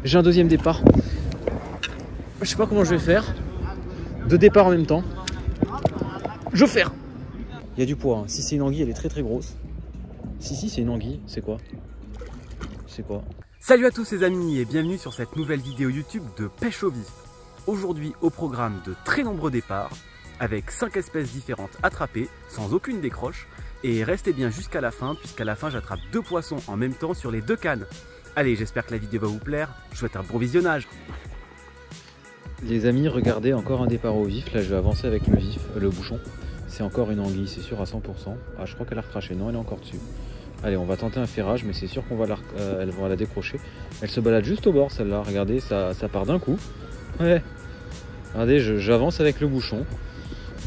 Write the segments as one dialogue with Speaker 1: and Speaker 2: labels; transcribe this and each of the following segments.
Speaker 1: J'ai un deuxième départ. Je sais pas comment je vais faire. Deux départs en même temps. Je vais faire. Il y a du poids. Hein. Si c'est une anguille, elle est très très grosse. Si c'est une anguille, c'est quoi? C'est quoi?
Speaker 2: Salut à tous les amis et bienvenue sur cette nouvelle vidéo YouTube de pêche au vif. Aujourd'hui au programme de très nombreux départs avec 5 espèces différentes attrapées sans aucune décroche. Et restez bien jusqu'à la fin puisqu'à la fin j'attrape 2 poissons en même temps sur les 2 cannes. Allez, j'espère que la vidéo va vous plaire. Je vous souhaite un bon visionnage.
Speaker 1: Les amis, regardez, encore un départ au vif. Là je vais avancer avec le bouchon. C'est encore une anguille, c'est sûr à 100%. Ah, je crois qu'elle a recraché. Non, elle est encore dessus. Allez, on va tenter un ferrage, mais c'est sûr qu'on va elle va la décrocher. Elle se balade juste au bord, celle-là. Regardez, ça part d'un coup. Ouais. Regardez, j'avance avec le bouchon.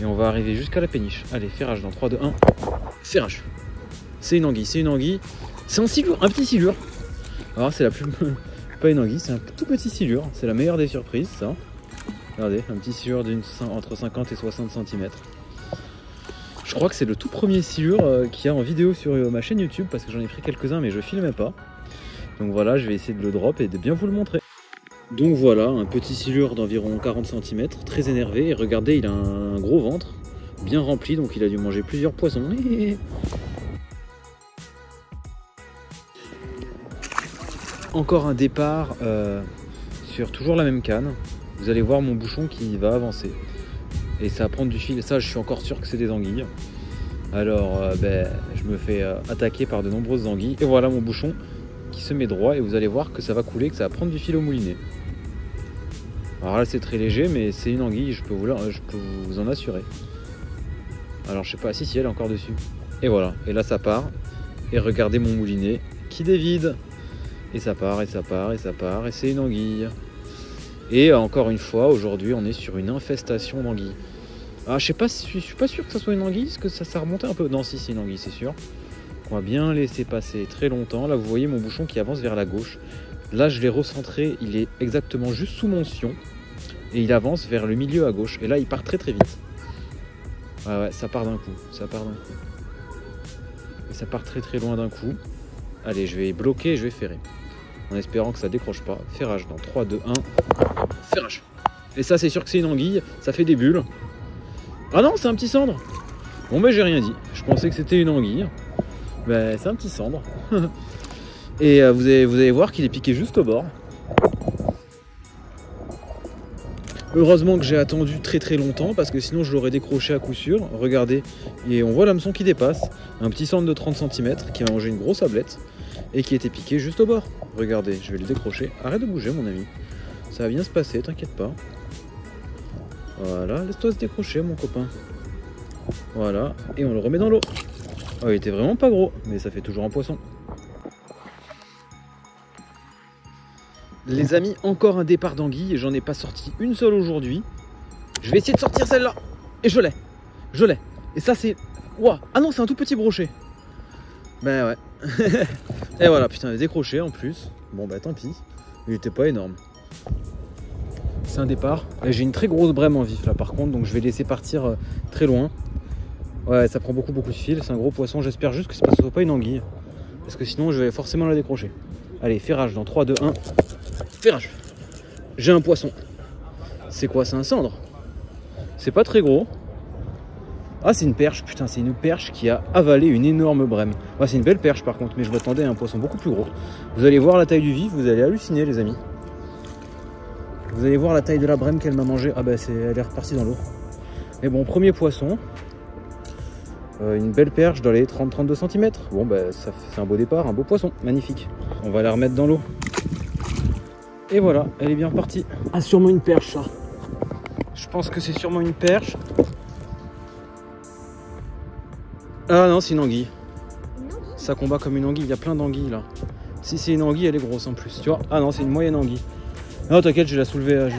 Speaker 1: Et on va arriver jusqu'à la péniche. Allez, ferrage dans 3, 2, 1. Ferrage. C'est une anguille, c'est une anguille. C'est un silure, un petit silure. Alors, c'est la plus... pas une anguille, c'est un tout petit silure. C'est la meilleure des surprises, ça. Regardez, un petit silure entre 50 et 60 cm. Je crois que c'est le tout premier silure qu'il y a en vidéo sur ma chaîne YouTube parce que j'en ai pris quelques-uns mais je filmais pas. Donc voilà, je vais essayer de le drop et de bien vous le montrer. Donc voilà, un petit silure d'environ 40 cm, très énervé. Et regardez, il a un gros ventre, bien rempli, donc il a dû manger plusieurs poissons. Encore un départ sur toujours la même canne. Vous allez voir mon bouchon qui va avancer. Et ça va prendre du fil, ça je suis encore sûr que c'est des anguilles. Alors je me fais attaquer par de nombreuses anguilles. Et voilà mon bouchon qui se met droit et vous allez voir que ça va couler, que ça va prendre du fil au moulinet. Alors là c'est très léger mais c'est une anguille, je peux vous en assurer. Alors je sais pas, si elle est encore dessus. Et voilà, et là ça part. Et regardez mon moulinet qui dévide. Et ça part, et ça part, et ça part, et c'est une anguille. Et encore une fois, aujourd'hui, on est sur une infestation d'anguilles. Ah, je suis pas sûr que ça soit une anguille, parce que ça remontait un peu. Non, si, c'est une anguille, c'est sûr. On va bien laisser passer très longtemps. Là, vous voyez mon bouchon qui avance vers la gauche. Là, je l'ai recentré, il est exactement juste sous mon sion. Et il avance vers le milieu à gauche. Et là, il part très très vite. Ouais, ça part d'un coup. Ça part d'un coup. Et ça part très très loin d'un coup. Allez, je vais bloquer et je vais ferrer. En espérant que ça décroche pas. Ferrage dans 3, 2, 1. Ferrage. Et ça, c'est sûr que c'est une anguille. Ça fait des bulles. Ah non, c'est un petit cendre. Bon, ben j'ai rien dit. Je pensais que c'était une anguille. Ben, c'est un petit cendre. Et vous allez voir qu'il est piqué juste au bord. Heureusement que j'ai attendu très très longtemps parce que sinon je l'aurais décroché à coup sûr. Regardez, et on voit l'hameçon qui dépasse. Un petit cendre de 30 cm qui va manger une grosse ablette et qui était piqué juste au bord. Regardez, je vais le décrocher. Arrête de bouger mon ami. Ça va bien se passer, t'inquiète pas. Voilà, laisse-toi se décrocher mon copain. Voilà, et on le remet dans l'eau. Oh, il était vraiment pas gros, mais ça fait toujours un poisson. Les amis, encore un départ d'anguille, j'en ai pas sorti une seule aujourd'hui. Je vais essayer de sortir celle-là. Et je l'ai. Et ça c'est... Ouah. Ah non, c'est un tout petit brochet. Ben ouais. Et voilà, putain, décroché en plus. Bon bah tant pis, il était pas énorme. C'est un départ. J'ai une très grosse brème en vif là par contre, donc je vais laisser partir très loin. Ouais, ça prend beaucoup de fil, c'est un gros poisson. J'espère juste que ce ne soit pas une anguille. Parce que sinon je vais forcément la décrocher. Allez, ferrage dans 3, 2, 1. Ferrage. J'ai un poisson. C'est quoi? C'est un cendre. C'est pas très gros. Ah, c'est une perche. Putain, c'est une perche qui a avalé une énorme brème. Ah, c'est une belle perche par contre, mais je m'attendais à un poisson beaucoup plus gros. Vous allez voir la taille du vif, vous allez halluciner les amis. Vous allez voir la taille de la brème qu'elle m'a mangé. Ah bah elle est repartie dans l'eau. Mais bon, premier poisson. Une belle perche dans les 30-32 cm. Bon bah c'est un beau départ, un beau poisson, magnifique. On va la remettre dans l'eau. Et voilà, elle est bien repartie. Ah, sûrement une perche ça. Je pense que c'est sûrement une perche. Ah non, c'est une anguille. Ça combat comme une anguille, il y a plein d'anguilles là. Si c'est une anguille, elle est grosse en plus, tu vois. Ah non, c'est une moyenne anguille. Non, t'inquiète, je vais la soulever,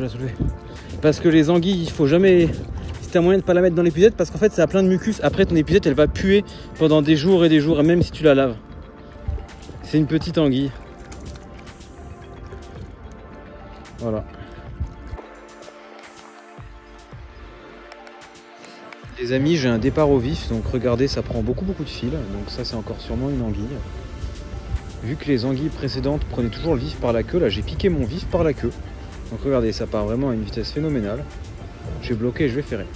Speaker 1: Parce que les anguilles, il faut jamais... Si t'as moyen de pas la mettre dans l'épuisette, parce qu'en fait, ça a plein de mucus. Après, ton épuisette, elle va puer pendant des jours, et même si tu la laves. C'est une petite anguille. Voilà. Les amis, j'ai un départ au vif, donc regardez, ça prend beaucoup de fil. Donc ça, c'est encore sûrement une anguille. Vu que les anguilles précédentes prenaient toujours le vif par la queue, là j'ai piqué mon vif par la queue. Donc regardez, ça part vraiment à une vitesse phénoménale. J'ai bloqué et je vais ferrer.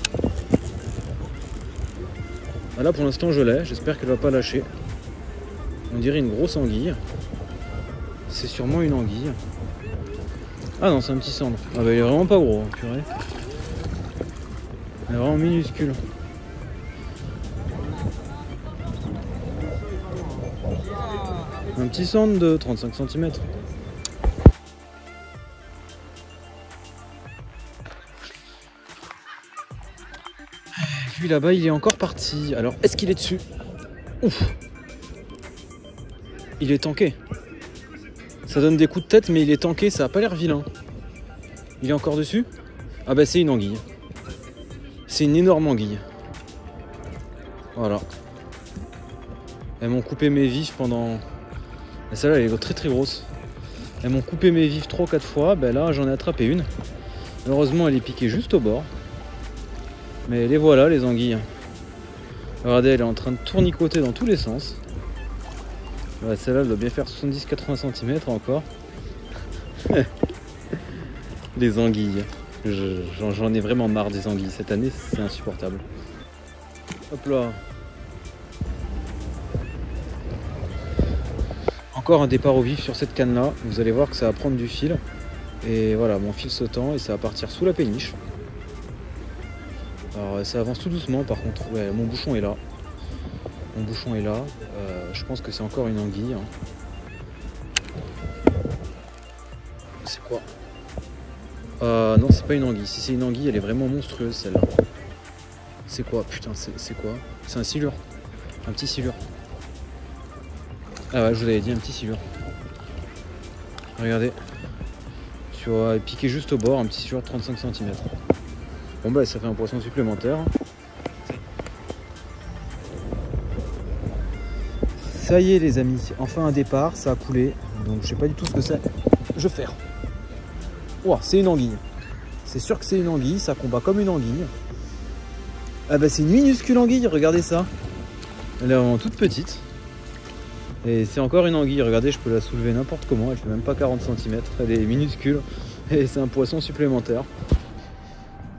Speaker 1: Là pour l'instant je l'ai, j'espère qu'elle va pas lâcher. On dirait une grosse anguille. C'est sûrement une anguille. Ah non, c'est un petit cendre. Ah bah il est vraiment pas gros, hein, purée. Il est vraiment minuscule. Un petit cendre de 35 cm. Lui là-bas il est encore parti. Alors est-ce qu'il est dessus? Ouf. Il est tanké. Ça donne des coups de tête mais il est tanké, ça a pas l'air vilain. Il est encore dessus? Ah bah c'est une anguille. C'est une énorme anguille. Voilà. Elles m'ont coupé mes vifs pendant... Celle-là elle est très très grosse. Elles m'ont coupé mes vifs 3 ou 4 fois. Ben là j'en ai attrapé une. Heureusement elle est piquée juste au bord. Mais les voilà les anguilles. Regardez, elle est en train de tournicoter dans tous les sens. Ouais, celle-là elle doit bien faire 70-80 cm encore. Les anguilles. J'en ai vraiment marre des anguilles. Cette année c'est insupportable. Hop là. Encore un départ au vif sur cette canne là. Vous allez voir que ça va prendre du fil. Et voilà, mon fil sautant et ça va partir sous la péniche. Alors ça avance tout doucement par contre. Ouais, mon bouchon est là. Mon bouchon est là. Je pense que c'est encore une anguille. C'est quoi? Non, c'est pas une anguille. Si c'est une anguille, elle est vraiment monstrueuse celle-là. C'est quoi? Putain, c'est quoi? C'est un silure. Un petit silure. Ah ouais, je vous avais dit un petit silure. Regardez. Tu vois, piqué juste au bord, un petit silure de 35 cm. Bon bah ça fait un poisson supplémentaire. Ça y est les amis, enfin un départ, ça a coulé. Donc je sais pas du tout ce que c'est. Je ferre. Ouah, c'est une anguille. C'est sûr que c'est une anguille, ça combat comme une anguille. Ah bah c'est une minuscule anguille, regardez ça. Elle est vraiment toute petite. Et c'est encore une anguille, regardez, je peux la soulever n'importe comment, elle fait même pas 40 cm, elle est minuscule. Et c'est un poisson supplémentaire.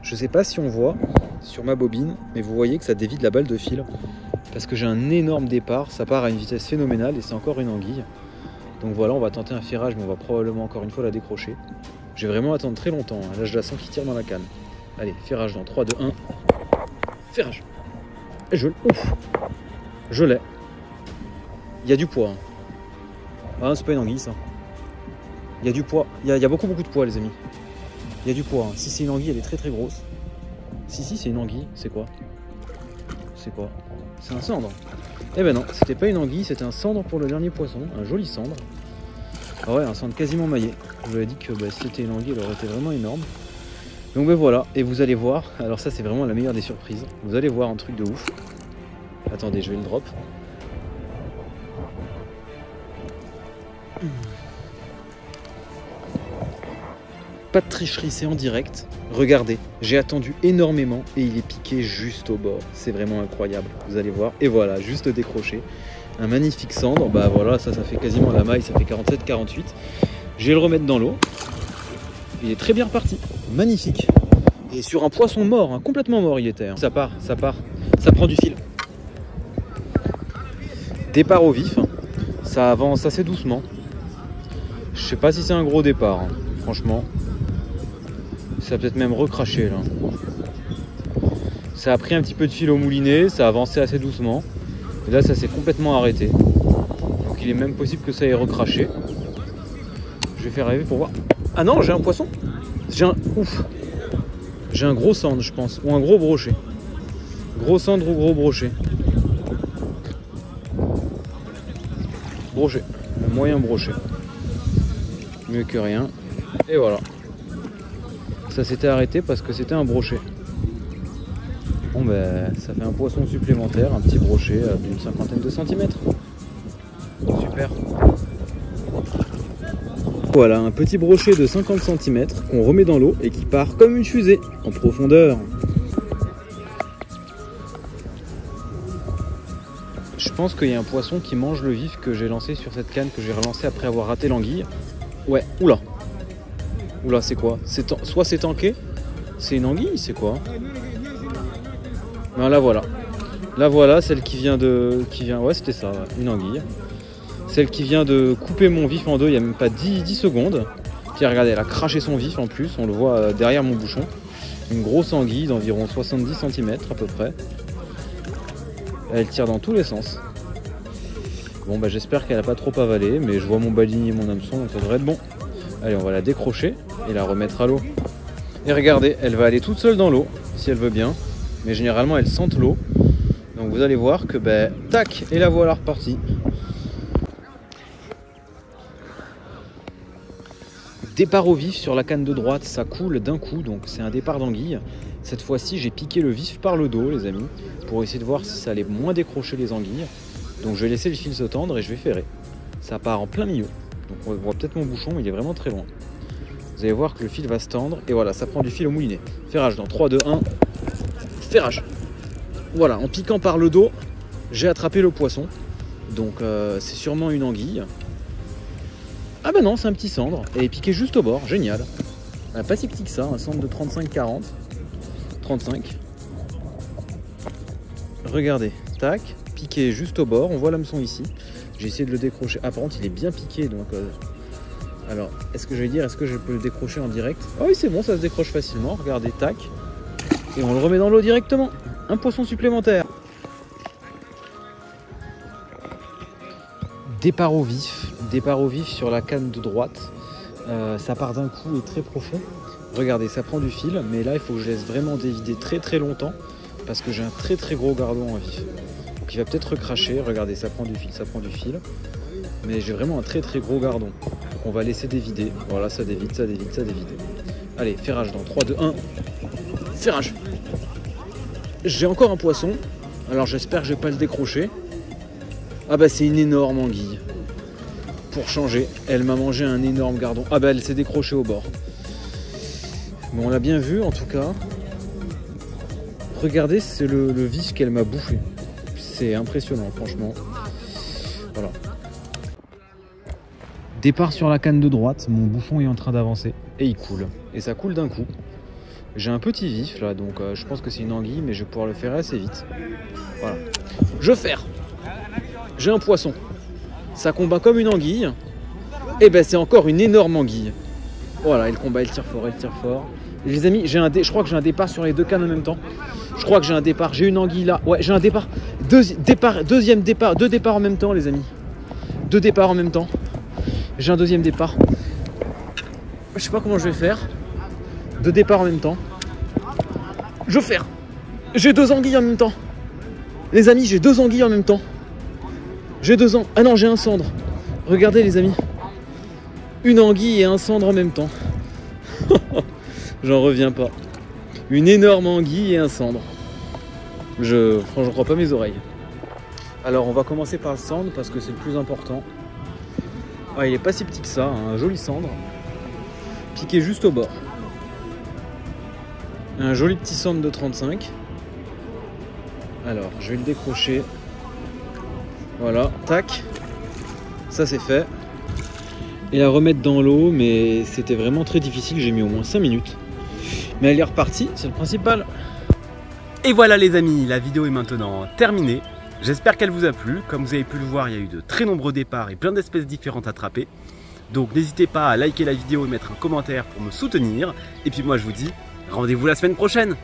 Speaker 1: Je sais pas si on voit sur ma bobine, mais vous voyez que ça dévie de la balle de fil. Parce que j'ai un énorme départ, ça part à une vitesse phénoménale et c'est encore une anguille. Donc voilà, on va tenter un ferrage, mais on va probablement encore une fois la décrocher. Je vais vraiment attendre très longtemps, hein. Là je la sens qui tire dans la canne. Allez, ferrage dans 3, 2, 1. Ferrage. Et ouf. Je l'ai. Il y a du poids. Hein. Ah, c'est pas une anguille ça. Il y a du poids. Il y a beaucoup de poids les amis. Il y a du poids. Hein. Si c'est une anguille, elle est très très grosse. Si c'est une anguille, c'est quoi? C'est quoi? C'est un cendre. Eh ben non, c'était pas une anguille, c'était un cendre pour le dernier poisson. Un joli cendre. Ah ouais, un cendre quasiment maillé. Je vous avais dit que bah, si c'était une anguille, elle aurait été vraiment énorme. Donc ben voilà, et vous allez voir. Alors ça c'est vraiment la meilleure des surprises. Vous allez voir un truc de ouf. Attendez, je vais le drop. Pas de tricherie, c'est en direct. Regardez, j'ai attendu énormément et il est piqué juste au bord. C'est vraiment incroyable, vous allez voir. Et voilà, juste décroché. Un magnifique cendre. Bah voilà, ça fait quasiment la maille, ça fait 47-48. Je vais le remettre dans l'eau. Il est très bien reparti. Magnifique. Et sur un poisson mort, hein, complètement mort il était. Hein. Ça part. Ça prend du fil. Départ au vif. Ça avance assez doucement. Je sais pas si c'est un gros départ, hein, franchement. Ça a peut-être même recraché là. Ça a pris un petit peu de fil au moulinet, ça a avancé assez doucement. Et là ça s'est complètement arrêté. Donc il est même possible que ça ait recraché. Je vais faire rêver pour voir. Ah non, j'ai un poisson. J'ai un gros cendre je pense. Ou un gros brochet. Gros cendre ou gros brochet. Brochet. Un moyen brochet. Mieux que rien. Et voilà. Ça s'était arrêté parce que c'était un brochet. Bon ben ça fait un poisson supplémentaire, un petit brochet d'une 50aine de centimètres. Super. Voilà, un petit brochet de 50 cm qu'on remet dans l'eau et qui part comme une fusée en profondeur. Je Je pense qu'il y a un poisson qui mange le vif que j'ai lancé sur cette canne, que j'ai relancé après avoir raté l'anguille. Ouais, oula. Oula, c'est quoi? Soit c'est tanké, c'est une anguille, c'est quoi? Ben, la voilà. La voilà, celle qui vient de... Ouais, c'était ça, une anguille. Celle qui vient de couper mon vif en deux il n'y a même pas 10 secondes. Tiens, regardez, elle a craché son vif en plus, on le voit derrière mon bouchon. Une grosse anguille d'environ 70 cm à peu près. Elle tire dans tous les sens. Bon bah j'espère qu'elle n'a pas trop avalé, mais je vois mon balinier et mon hameçon, donc ça devrait être bon. Allez, on va la décrocher et la remettre à l'eau. Et regardez, elle va aller toute seule dans l'eau, si elle veut bien. Mais généralement elle sente l'eau. Donc vous allez voir que ben tac, et la voilà repartie. Départ au vif sur la canne de droite, ça coule d'un coup, donc c'est un départ d'anguille. Cette fois-ci, j'ai piqué le vif par le dos, les amis, pour essayer de voir si ça allait moins décrocher les anguilles. Donc je vais laisser le fil se tendre et je vais ferrer. Ça part en plein milieu. Donc on voit peut-être mon bouchon, mais il est vraiment très loin. Vous allez voir que le fil va se tendre et voilà, ça prend du fil au moulinet. Ferrage dans 3, 2, 1. Ferrage. Voilà, en piquant par le dos, j'ai attrapé le poisson. Donc c'est sûrement une anguille. Ah bah non, c'est un petit cendre, et piqué juste au bord, génial. Pas si petit que ça, un cendre de 35-40. 35. Regardez, tac, piqué juste au bord, on voit l'hameçon ici. J'ai essayé de le décrocher. Ah par contre il est bien piqué, donc... Alors, est-ce que je vais dire, est-ce que je peux le décrocher en direct? Ah oui c'est bon, ça se décroche facilement, regardez, tac. Et on le remet dans l'eau directement. Un poisson supplémentaire. Départ au vif sur la canne de droite. Ça part d'un coup et très profond. Regardez, ça prend du fil, mais là il faut que je laisse vraiment dévider très longtemps parce que j'ai un très gros gardon en vif. Donc il va peut-être recracher. Regardez, ça prend du fil. Mais j'ai vraiment un très gros gardon. Donc on va laisser dévider. Voilà, ça dévide. Allez, ferrage dans 3, 2, 1. Ferrage. J'ai encore un poisson. Alors j'espère que je vais pas le décrocher. Ah bah c'est une énorme anguille. Pour changer, elle m'a mangé un énorme gardon. Ah bah elle s'est décrochée au bord. Mais on l'a bien vu en tout cas. Regardez, c'est le vif qu'elle m'a bouffé. C'est impressionnant franchement. Voilà. Départ sur la canne de droite, mon bouchon est en train d'avancer. Et il coule. Et ça coule d'un coup. J'ai un petit vif là, donc je pense que c'est une anguille, mais je vais pouvoir le faire assez vite. Voilà. Je ferre. J'ai un poisson. Ça combat comme une anguille. Et ben c'est encore une énorme anguille. Voilà, elle combat, elle tire fort. Et les amis, je crois que j'ai un départ sur les deux cannes en même temps. Je crois que j'ai un départ. J'ai une anguille là. Ouais, j'ai un départ. Deuxième départ. Deux départs en même temps, les amis. Deux départs en même temps. J'ai un deuxième départ. Je sais pas comment je vais faire. Deux départs en même temps. Je ferre. J'ai deux anguilles en même temps. Les amis, j'ai deux anguilles en même temps. Ah non, j'ai un cendre. Regardez les amis. Une anguille et un cendre en même temps. J'en reviens pas. Une énorme anguille et un cendre. Je crois pas mes oreilles. Alors on va commencer par le cendre parce que c'est le plus important. Ah, il est pas si petit que ça, hein, un joli cendre. Piqué juste au bord. Un joli petit cendre de 35. Alors je vais le décrocher. Voilà, tac, ça c'est fait. Et la remettre dans l'eau, mais c'était vraiment très difficile, j'ai mis au moins 5 minutes. Mais elle est repartie, c'est le principal.
Speaker 2: Et voilà les amis, la vidéo est maintenant terminée. J'espère qu'elle vous a plu. Comme vous avez pu le voir, il y a eu de très nombreux départs et plein d'espèces différentes attrapées. Donc n'hésitez pas à liker la vidéo et mettre un commentaire pour me soutenir. Et puis moi je vous dis, rendez-vous la semaine prochaine.